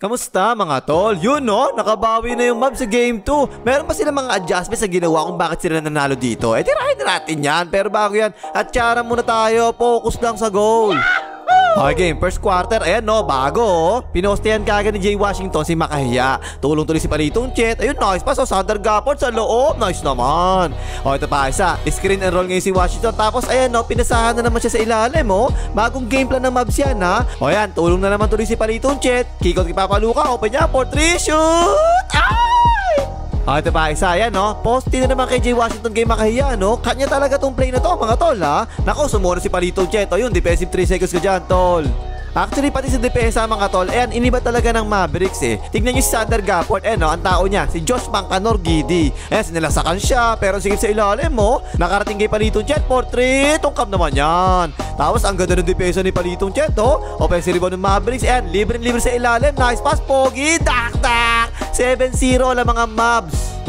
Kamusta mga tol? Yun no, nakabawi na yung mob sa game 2. Meron pa sila mga adjustments na ginawa kung bakit sila nanalo dito. Tirahin natin yan. Pero bago yan, atsyara muna tayo. Focus lang sa goal. Okay game, first quarter, ayan no, bago oh. Pinostehan kagad ni Jay Washington si Makahiya. Tulong tuloy si Palitong Chet. Ayun, nice pass oh, Sander Gaport sa loob. Nice naman. O ito pa isa, screen and roll ngayon si Washington. Tapos ayan no, pinasahan na naman siya sa ilalim oh. Bagong game plan ng Mavs yan ha. O ayan, tulong na naman tuloy si Palitong Chet. Kikot kay Papaluka, open niya for 3, shoot! Ito pa isa, ayan no. Poste na naman kay Jay Washington kay Makahiya no. Kanya talaga tong play na to mga tol ha. Nako, sumura si Palitong Chet. O yun, defensive 3 seconds ka dyan tol. Actually, pati sa depensa mga tol, ayan, iniba talaga ng Mavericks eh. Tignan nyo si Sander Gaport, no, ang tao niya, si Josh Mancanor-Giddy. Ayan, sinilasakan siya, pero sigip sa ilalim mo. Nakarating kay Palitong Chet, for 3, tungkap naman yan. Tapos, ang ganda ng depensa ni Palitong Chet, oh. Offensive rebound ng Mavericks, ayan, libre-libre sa ilalim. Nice pass, pogi, dak-dak. 7-0 lang mga Mavs.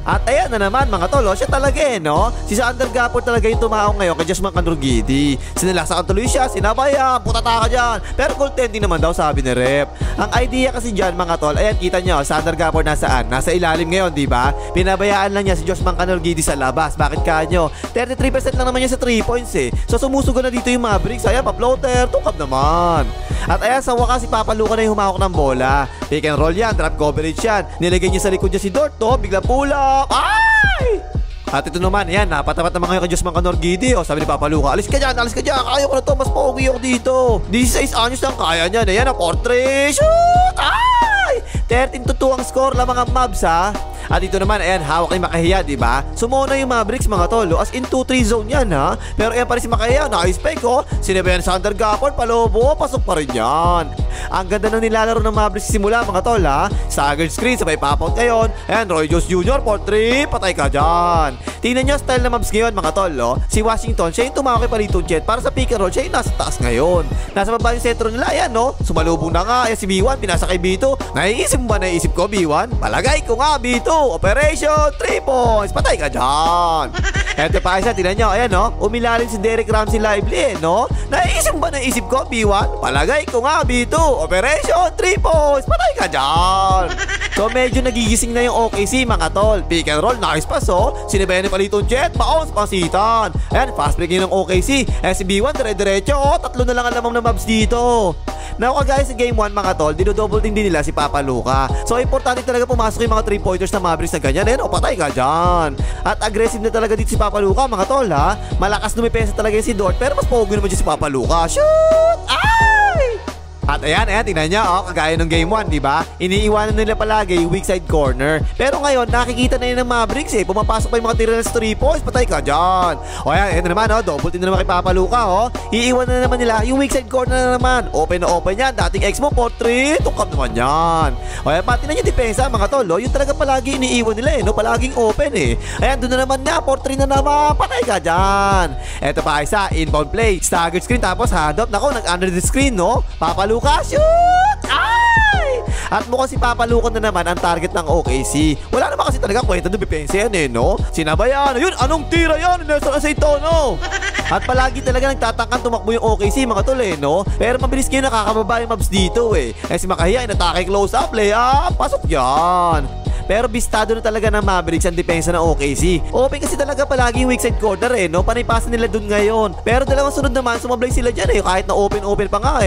At ayan na naman mga tol, siya talaga no. Si Sander Gaport talaga yung tumaong ngayon kay Josh Mancanor-Giddy. Sinilasakan tuloy siya, sinabayan, putata ka dyan. Pero goaltending naman daw sabi ni Rep. Ang idea kasi dyan mga tol, ayan kita nyo, Sander Gaport nasaan? Nasa ilalim ngayon, diba? Pinabayaan lang niya si Josh Mancanor-Giddy sa labas. Bakit kanyo? 33% lang naman niya sa 3 points eh. So sumusugo na dito yung Mavericks. Ayan, pa-floater, tungkap naman. At ayan, sa wakas si Papaluka na yung humawak ng bola. Pick and roll yan, drop coverage yan. Nilagay niya sa likod niya si Dort, bigla pula. Ay! At ito naman, yan, napatapat naman ngayon kay Josh Mancanor-Giddy. O, sabi ni Papaluka, alis ka dyan, kaya ko na to, mas pogi ako dito. 16 anyos lang kaya niyan. Ayan, portrait, shoot! Ay! 13-2 ang score lang mga Mavs ha. At dito naman, ayan, hawak ni Makahiya, diba? Sumuna yung Mavericks mga tolo. As in 2-3 zone yan ha. Pero ayan pa rin si Makahiya, naka-spike oh. Sinabayan Sander Gaport, palobo, pasok pa rin yan. Ang ganda ng nilalaro ng Mavericks simula mga tol ha. Staggered screen, sabay pop-out ngayon. Ayan, Roy Jones Jr. for 3, patay ka dyan. Tingnan nyo style ng Mavs ngayon mga tol oh. Si Washington, siya yung tumawag kay Palitong Chet. Para sa pick and roll, siya yung nasa taas ngayon. Nasa baba yung sentro nila, ayan no. Sumalubong na nga, ayan si B1, pinasa kay B2. Naiisip mo ba, naiisip ko B1? Palagay ko nga B2. Operation 3 points. Patay ka dyan. Eto pa isa, tingnan nyo, ayan no. Umilalim si Derek Ramsey Lively no. Naiisip mo ba, naisip ko B1? Palagay ko nga B2. Operation 3 points. Patay ka dyan. So medyo nagigising na yung OKC mga tol. Pick and roll, nice pass oh. Sinabayan ni Palitong Chet, bounce, pasitan. Ayan, fast break yun ng OKC. Ayan si B1, dire-diretso oh. 3 na lang ang lamang ng Mavs dito. Now guys, sa game 1 mga tol, dino-double din nila si Papaluka. So importante talaga pumasok yung mga 3-pointers na Mavericks na ganyan. Ayan, patay ka dyan. At aggressive na talaga dito si Papaluka mga tol ha. Malakas dumipensa talaga yung si Dort. Pero mas pogi naman dyan si Papaluka. Shoot! Ay! At ayan, tingnan niya, kagaya ng game 1, diba? Iniiwanan nila palagi yung weak side corner. Pero ngayon, nakikita na yun ng Mavericks eh. Pumapasok pa yung mga tira na 3 points, patay ka dyan. O ayan, ito naman, double team na naman kay Papaluka, Iiwanan na naman nila yung weak side corner na naman. Open na open yan, dating ex mo, 4-3, tungkap naman yan. O ayan, pati na yung depensa, mga tol, yung talaga palagi iniiwan nila palaging open eh. Ayan, doon na naman nga, 4-3 na naman, patay ka dyan. Eto pa isa, inbound play, staggered screen, tapos handoff, nako, nag-under the screen, Papaluka, shoot! Ay! At mukhang si Papaluka na naman ang target ng OKC. Wala naman kasi talaga kwenta ng depensa yan Sinabayan. Ayun, anong tira yan? Nelson Aceitono. At palagi talaga nagtatangkan tumakbo yung OKC mga tol Pero mabilis kayo nakakababa yung Mavs dito si Makahiya, inatake close up, layup, pasok yan. Pero bistado na talaga ng Mavericks ang depensa ng OKC. Open kasi talaga palagi yung weak side corner Panipasan nila dun ngayon. Pero dalawang sunod naman, sumablay sila dyan kahit na open pa nga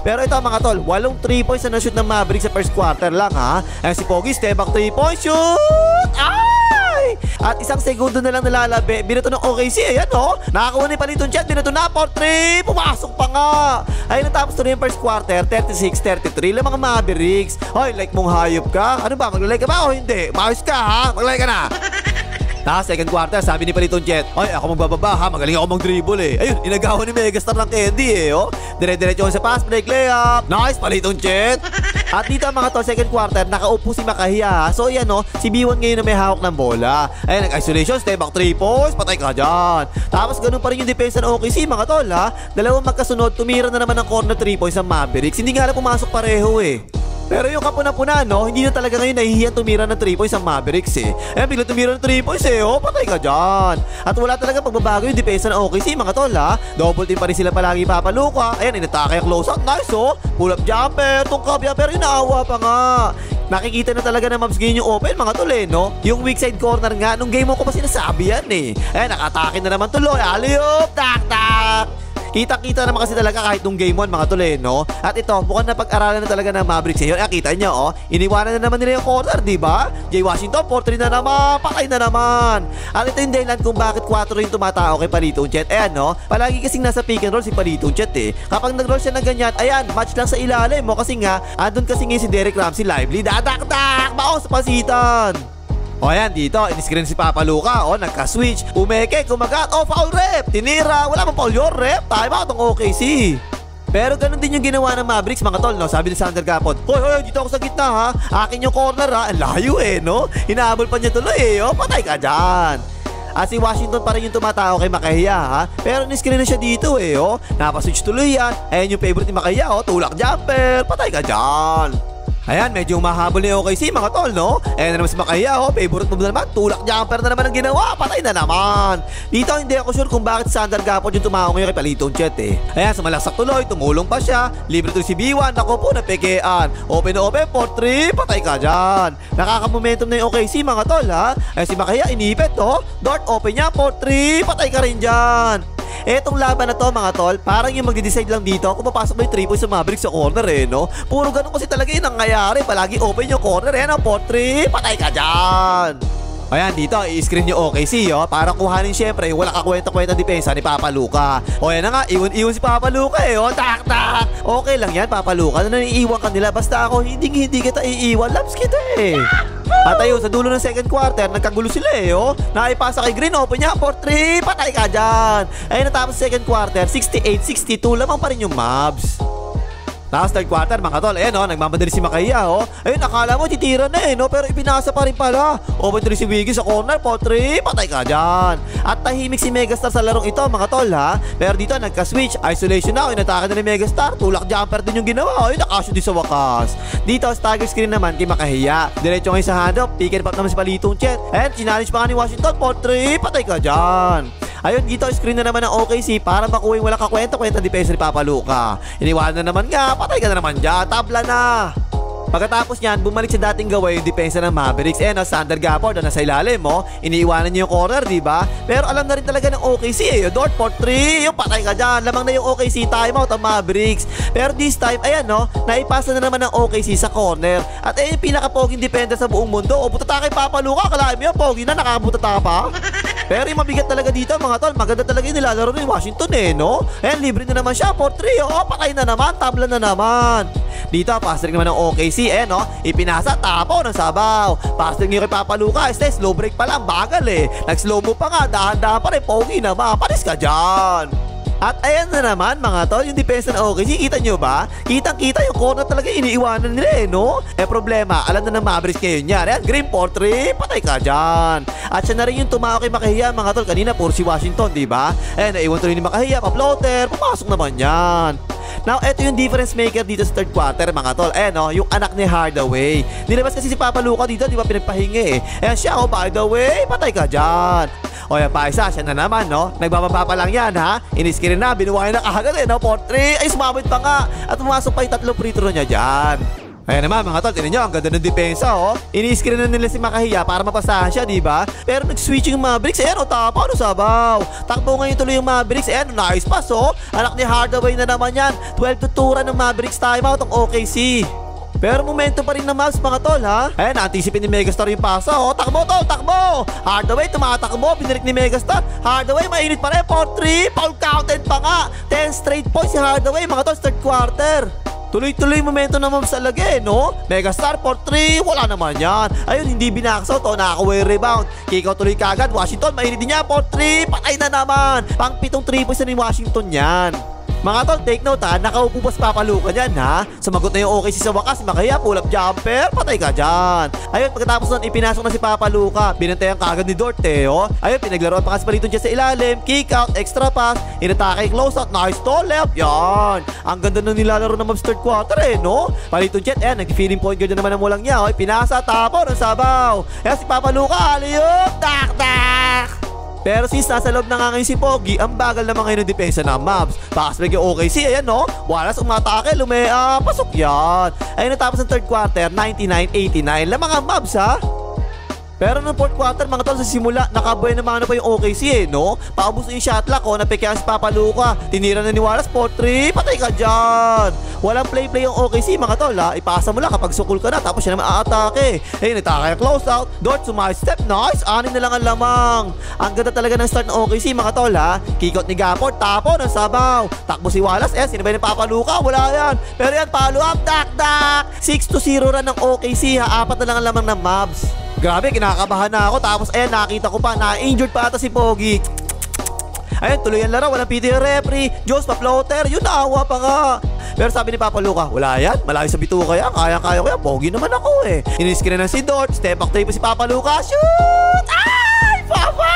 Pero ito mga tol, 8 3 points na na-shoot ng Mavericks sa first quarter lang ha. Ayan si Pogi, step back 3 points, shoot! Ay! At isang segundo na lang nalalabi, binato ng OKC, ayan Nakakuha ni Palitong Chet, binato na, 4-3, pumasok pa nga. Ayun, natapos na yung first quarter, 36-33 lang mga Mavericks. Hoy, like mong hayop ka? Ano ba, mag-like ka ba o hindi? Maayos ka ha? Mag-like ka na. Second quarter, sabi ni Palitong Chet, ay, ako magbababa ha, magaling ako mag-dribble Ayun, inagawan ni Megastar ng Candy Dire-diretso sa pass break, layup. Nice, Palitong Chet. At dito mga tol, second quarter, nakaupo si Makahiya So yan si B1 ngayon na may hawak ng bola. Ayun, nag-isolation, step back 3 points, patay ka dyan. Tapos ganun pa rin yung depensa ng OKC mga tol Dalawang magkasunod, tumira na naman ng corner 3 points ang Mavericks. Hindi nga lang pumasok pareho Pero yung kapuna-puna, no, hindi na talaga ngayon nahihiyan tumira ng 3 points ang Mavericks eh. Ayan, bigla tumira ng 3 points eh, oh, patay ka dyan. At wala talaga pagbabago yung depensa ng OKC, mga tol ha. Double team pa rin sila palagi papaluka. Ayan, inatake yung close out, nice oh. Pull up jumper, tungkab yan, pero inaawa pa nga. Nakikita na talaga na Mavs ngayon yung open, mga tol eh, no. Yung weak side corner nga, nung game mo ko pa sinasabi yan eh. Ayan, nakatake na naman tuloy, alley-oop, tak-tak. Kita-kita naman kasi talaga kahit nung game 1 mga tol eh, no? At ito, mukhang napag-aralan na talaga ng Mavericks ngayon. Kita nyo, oh, iniwanan na naman nila yung corner, di ba? Jay Washington, 4-3 na naman, patay na naman. At ito yung dahilan kung bakit 4 rin tumatao kay Palitong Chet. Ayan, no? Palagi kasing nasa pick and roll si Palitong Chet eh. Kapag nag-roll siya ng ganyan, ayan, match lang sa ilalim mo kasi nga, andun kasi ngayon si Derek Ramsey lively. Dadak-dak! Baon sa pasitan! O ayan, dito, in-screen si Papa Luka. O, nagka-switch. Umeke, kumagat. O, foul rep. Tinira. Wala pang foul your rep. Time out ang OKC. Pero ganun din yung ginawa ng Mavericks, mga tol, no? Sabi ni Sander Gapon, hoy, dito ako sa gitna, ha? Akin yung corner, ha? Ang layo, eh, no? Hinahabol pa niya tuloy, eh. O, patay ka dyan. At si Washington pa rin yung tumatao kay Makahiya, ha? Pero in-screen na siya dito, eh, o. Napaswitch tuloy yan. Ayan yung favorite ni Makahiya, o. Tulak jumper. Patay ka dyan. Ayan, medyo mahabol ni OKC, mga tol, no? Ayan na naman si Makahiya, oh. Favorite move na naman. Tulak jumper na naman ang ginawa. Patay na naman. Dito, hindi ako sure kung bakit Sander Gapon yung tumao ngayon kay Palitong Chet, eh. Ayan, sumalaksak tuloy. Tumulong pa siya. Libre to si B1. Ako po, napekean. Open na open. 4-3. Patay ka dyan. Nakakamomentum na yung OKC, mga tol, ha? Ayan, si Makahiya, inipit, oh. Dart open niya. 4-3. Patay ka rin dyan. Etong laban na to, mga tol, parang yung magde-decide lang dito kung papasok ba yung 3 points sa Mavericks sa corner, eh, no? Puro ganun kasi talaga yun ang nangyayari. Palagi open yung corner, eh, no? 4-3, patay ka dyan. Ayan, dito, i-screen yung OKC, oh, para kuhanin syempre yung wala kakwenta-kwenta depensa ni Papa Luka. O, yan na nga, iwan si Papa Luka, eh, oh, tak-tak. Okay lang yan, Papa Luka, na naiiwan ka nila. Basta ako, hindi kita iiwan. Loves kita, eh. At ayun, sa dulo ng second quarter, nagkagulo sila eh, oh. Naipasa kay Green, open niya, 4-3, patay ka dyan. Ayun, natapos second quarter, 68-62, lamang pa rin yung Mavs. Tapos third quarter, mga tol, ayan, oh, nagmamadali si Makahiya, oh. Ayun, akala mo, titira na eh, no? Pero ipinasa pa rin pala. Open 3 si Wiggy sa corner, 4-3, patay ka dyan. At tahimik si Megastar sa larong ito, mga tol, ha? Pero dito, nagka-switch, isolation na, inatake na ni Megastar, tulak jumper din yung ginawa, ayun, nakashoot din sa wakas. Dito, stagger screen naman kay Makahiya. Diretso ngayon sa handoff, pick and pop naman si Palitong Chet. Ayan, challenge pa nga ni Washington, 4-3, patay ka dyan. Ayun, dito screen na naman ng OKC para makuha yung wala kakwenta-kwenta depensa ni Papa Luka. Iniwanan na naman nga, patay ka na naman dyan, tabla na. Pagkatapos niyan, bumalik sa dating gawa yung depensa ng Mavericks. Sander Gapon na nasa ilalim mo. Iniiwanan niyo yung corner, di ba? Pero alam na rin talaga ng OKC eh. Yung Dort 4-3, yung patay ka dyan. Lamang na yung OKC, timeout ang Mavericks. Pero this time, ayan no, naipasa na naman ng OKC sa corner. At yung pinaka-poging depensa sa buong mundo. O butata kay Papa Luka, kalahin mo yung pogi na, nakakabutata pa. Pero yung mabigat talaga dito, mga tol, maganda talaga yung nilalaro ni Washington eh, no? Ayan, libre na naman siya, 4-3, oh, patay na naman, tabla na naman. Dito, pasring naman ng OKC, no? Ipinasa, tapo ng sabaw. Pasring nyo kay Papa Luka, slow break pa lang, bagal eh. Nag-slow mo pa nga, dahan-dahan pa rin, pogi naman, panis ka dyan. At ayan na naman, mga tol, yung depensa ng OKC, kita nyo ba? Kitang-kita yung corner talaga iniiwanan nila eh, no? Problema, alam na ng Mavericks ngayon yan. Ayan, Green 4-3, patay ka dyan. At siya na rin yung tumao kay Makahiya, mga tol. Kanina, puro si Washington, di ba? Ayan, naiwan tuloy ni Makahiya, pa-floater, pumasok naman yan. Now, eto yung difference maker dito sa third quarter, mga tol. Ayan, no, yung anak ni Hardaway. Nilabas kasi si Papa Luka dito, di ba, pinagpahinga eh. Ayan siya, oh, by the way, patay ka dyan. O yan pa isa, siya na naman, no? Nagbababa pa lang yan, ha? Iniskirin na, binuwain na kahagad eh, no? 4-3, ay sumabit pa nga. At pumasok pa yung tatlong free throw niya dyan. Ayan naman, mga tol, tinan nyo, ang ganda ng depensa, oh. Iniskirin na nila si Makahiya para mapasahan siya, di ba? Pero nag-switch yung Mavericks, ayan, o, tapa, ano, sabaw. Takbo ngayon tuloy yung Mavericks, ayan, nice pass, oh. Anak ni Hardaway na naman yan. 12-2 run ng Mavericks timeout ang OKC. Pero momentum pa rin ng Mavs, mga tol, ha? Ayan, anticipate ni Megastar yung pasa, oh. Takbo, tol, takbo! Hardaway, tumatakbo, binirik ni Megastar. Hardaway, mainit pa rin, 4-3, foul counted pa nga. 10 straight points si Hardaway, mga tol, third quarter. Tuloy-tuloy momentum ng Mavs talaga eh, no? Megastar 4-3, wala naman yan. Ayun, hindi binaksaw to, nakakuha yung rebound. Kick out tuloy kagad, Washington, mainit din niya, 4-3, patay na naman. Pang 7 3 points na ni Washington yan. Mga tol, take note ha, nakaupo pa si Papa Luca dyan ha. Sumagot na yung OKC sa wakas, Makaya, pull up jumper, patay ka dyan. Ayun, pagkatapos nun, ipinasok na si Papa Luca. Binantayan kagad ni Dorte, oh. Ayun, pinaglaruan pa kasi Paliton dyan sa ilalim, kick out, extra pass, inatake, close out, nice to left, yan. Ang ganda nung nilalaro ng Mavs third quarter no. Paliton dyan, ayan, nag-feeling point guard naman ang mulang niya, oh. Pinasa, tapo, ng sabaw. Ayan si Papa Luca, aliyop, tak. Pero since nasa loob na nga ngayon si Pogi, ang bagal naman ngayon ng depensa ng Mavs. Pakas bigay OKC, ayan no. Wallace umatake, pasok yan. Ayun natapos ng third quarter, 99-89. Lamang ang Mavs ha. Pero nung fourth quarter, mga tol, sa simula, nakabuhay naman na pa yung OKC no. Paubos yung shot clock, napekyan si Papa Luca. Tinira na ni Wallace, 4-3, patay ka dyan. Walang play yung OKC, mga tol ha. Ipasa mo lang kapag sukul ka na, tapos siya naman aatake. Ayun, natake yung close out. Dort, sumay step, nice. 6 na lang ang lamang. Ang ganda talaga ng start ng OKC, mga tol ha. Kick out ni Gafford, tapo ng sabaw. Takbo si Wallace, sinabay ni Papa Luca, wala yan. Pero yan, follow up, dak. 6-0 run ng OKC ha. 4 na lang ang lamang ng Mavs. Grabe, kinakabahan na ako. Tapos ayan, nakita ko pa, na-injured pa ata si Pogi. Ayan, tuloy ang laro, walang PT referee. Diyos, pa-floater, yun, naawa pa nga. Pero sabi ni Papa Luca, wala yan, malayo sa bituka yan, kaya ko yan, Pogi naman ako eh. Iniskrin na si Dort, step back tayo pa si Papa Luca, shoot! Ay, Papa!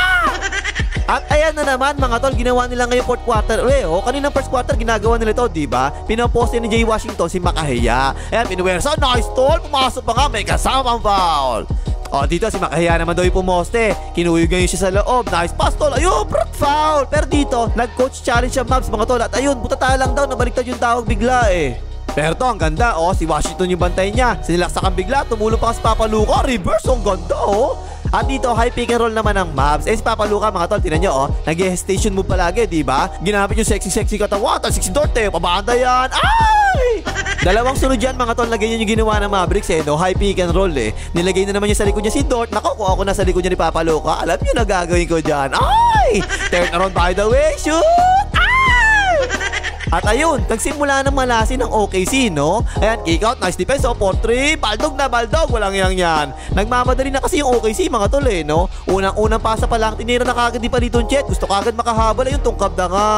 At ayan na naman mga tol, ginawa nila ngayon fourth quarter. Kaninang first quarter ginagawa nila ito, diba? Pinaposte ni Jay Washington si Makaya. Ayan, pinuwersa, nice tol, pumasok pa nga, may kasamang foul. Dito si Makaya naman daw yung pumoste. Kinuyugan yun siya sa loob. Nice pass tol. Ayun, brut foul. Pero dito, nag-coach challenge siya Mavs mga tol. At ayun, butata lang daw. Nabaliktad yung tawag bigla eh. Pero to, ang ganda. Si Washington yung bantay niya. Sinilaksakan bigla. Tumulong pa si Papa Luca. Reverse, ang ganda At dito, high pick and roll naman ng Mavs. Si Papa Luca, mga tol, tinan nyo, nag-hesitation move palagi, diba? Ginamit yung sexy katawan. Sexy Dorte, pabanda yan. Ay! Dalawang sunod yan, mga tol, na ganyan yung ginawa ng Mavericks, no? High pick and roll, Nilagay na naman niya sa likod niya si Dort. Nako, kung ako nasa likod niya ni Papa Luca, alam niyo na gagawin ko dyan. Ay! Turn around by the way, shoot! At ayun, nagsimula ng malasin ng OKC, no? Ayan, kick out, nice defense, 4-3, baldog, walang yan. Nagmamadali na kasi yung OKC, mga tol, no? Unang pasa pa lang, tinira na kagad di Paliton Chet, gusto kagad makahabol, ayun, tungkab na nga.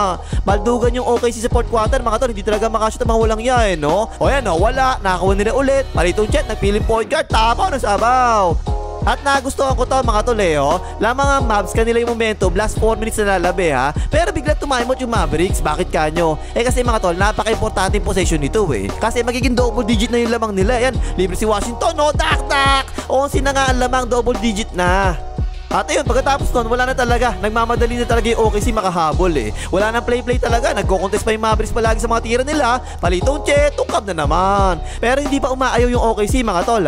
Baldugan yung OKC sa fourth quarter, mga tol, hindi talaga makashoot ang mga walang yan, no? Ayan, wala, nakakuha nila ulit, Paliton Chet, nagpiling point guard, tapaw ng sabaw. At nagustuhan ko to mga tol lamang ang Mavs kanila yung momentum last 4 minutes na lalabi ha. Pero bigla tumaimot yung Mavericks. Bakit kanyo? Kasi mga tol, napaka-importante yung possession nito Kasi magiging double digit na yung lamang nila. Yan, libre si Washington dak. 11 na nga ang lamang, double digit na. At ayun, pagkatapos nun, wala na talaga. Nagmamadali na talaga yung OKC makahabol Wala nang play talaga. Nagko-contest pa yung Mavericks palagi sa mga tira nila. Palitong Chet, tungkab na naman. Pero hindi pa umaayaw yung OKC mga tol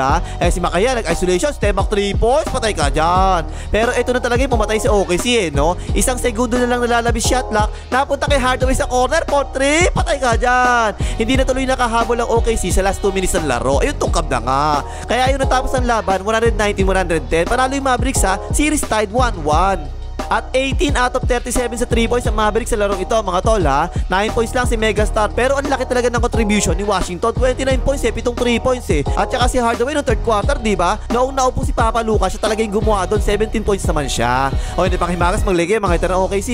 si Makaya nag-isolation, step back 3 points, patay ka dyan. Pero ito na talaga yung pumatay si OKC no? Isang segundo na lang nalalabis shot clock. Napunta kay Hardaway sa corner, 4-3, patay ka dyan. Hindi na tuloy nakahabol ang OKC sa last 2 minutes ng laro. Ayun, tungkab na nga. Kaya ayun natapos ang laban, 119-110. Panalo yung Mavericks series tied 1-1. At 18 out of 37 sa 3 points ang Mavericks sa larong ito mga tol 9 points lang si Megastar. Pero ang laki talaga ng contribution ni Washington, 29 points 7 3 points At saka si Hardaway noong third quarter, diba? Noong naupo si Papa Luca, siya talaga yung gumawa doon, 17 points naman siya. Hindi pang himagas, magligay mga ito ng OKC.